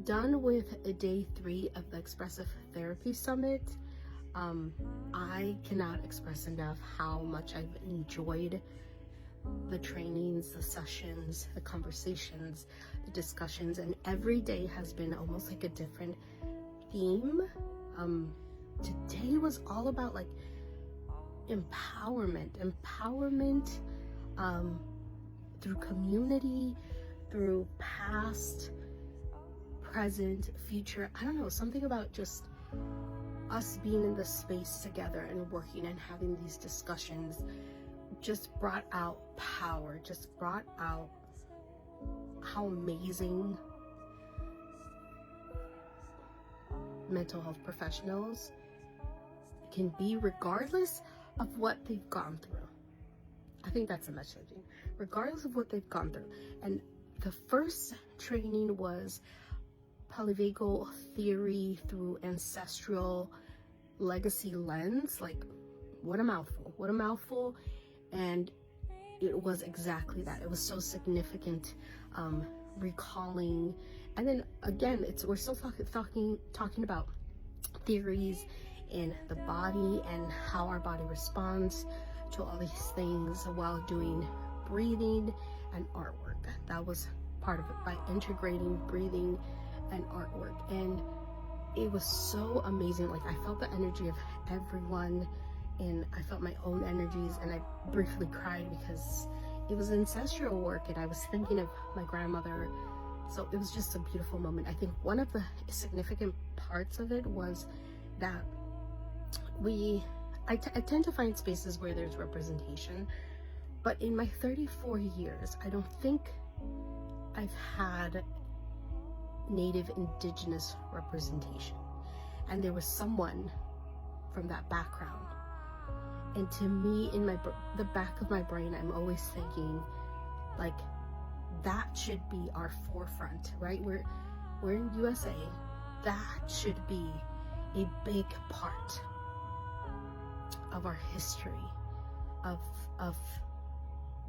done with day 3 of the Expressive Therapy Summit. I cannot express enough how much I've enjoyed the trainings, the sessions, the conversations, the discussions, and every day has been almost like a different theme. Today was all about like empowerment through community, through past, present, future. I don't know, something about just us being in the space together and working and having these discussions just brought out power, just brought out how amazing mental health professionals can be regardless of what they've gone through. I think that's the messaging, regardless of what they've gone through. And the first training was polyvagal theory through ancestral legacy lens. Like, what a mouthful. And it was exactly that. It was so significant, recalling. And then again, we're still talking about theories in the body and how our body responds to all these things while doing breathing and artwork. That was part of it, by integrating breathing and artwork. And it was so amazing. Like, I felt the energy of everyone, and I felt my own energies, and I briefly cried because it was ancestral work and I was thinking of my grandmother. So it was just a beautiful moment. I think one of the significant parts of it was that I tend to find spaces where there's representation, but in my 34 years, I don't think I've had Native Indigenous representation. And there was someone from that background. And to me, in the back of my brain, I'm always thinking, like, that should be our forefront, right? We're in USA. That should be a big part of our history, of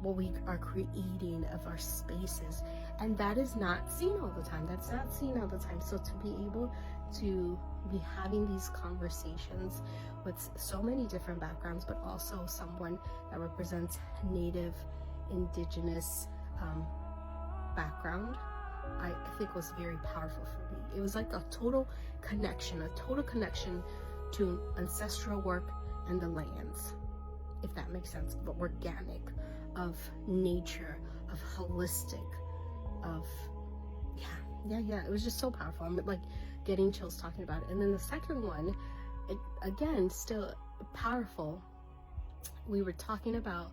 what we are creating, of our spaces. And that is not seen all the time. That's not seen all the time. So to be able to be having these conversations with so many different backgrounds, but also someone that represents Native, Indigenous background, I think was very powerful for me. It was like a total connection to ancestral work and the lands, if that makes sense, of organic, of nature, of holistic, of yeah, it was just so powerful. I'm like getting chills talking about it. And then the second one, again, still powerful. We were talking about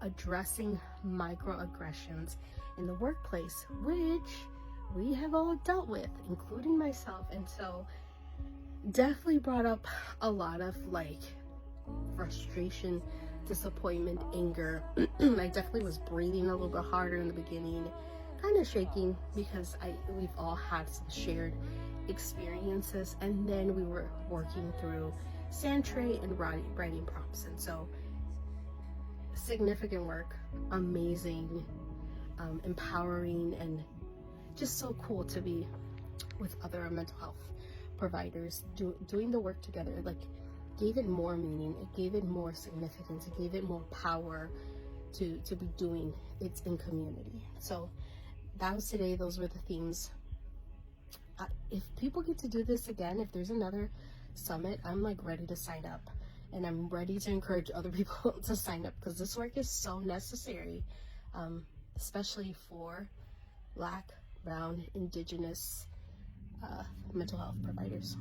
addressing microaggressions in the workplace, which we have all dealt with, including myself. And so definitely brought up a lot of like frustration, disappointment, anger. I definitely was breathing a little bit harder in the beginning, kind of shaking, because we've all had some shared experiences. And then we were working through sand tray and writing prompts. And so significant work, amazing, empowering, and just so cool to be with other mental health providers doing the work together. Like, gave it more meaning, it gave it more significance, it gave it more power to be doing it in community. So that was today. Those were the themes. If people get to do this again, if there's another summit, I'm like ready to sign up, and I'm ready to encourage other people to sign up, because this work is so necessary, especially for Black, Brown, Indigenous mental health providers.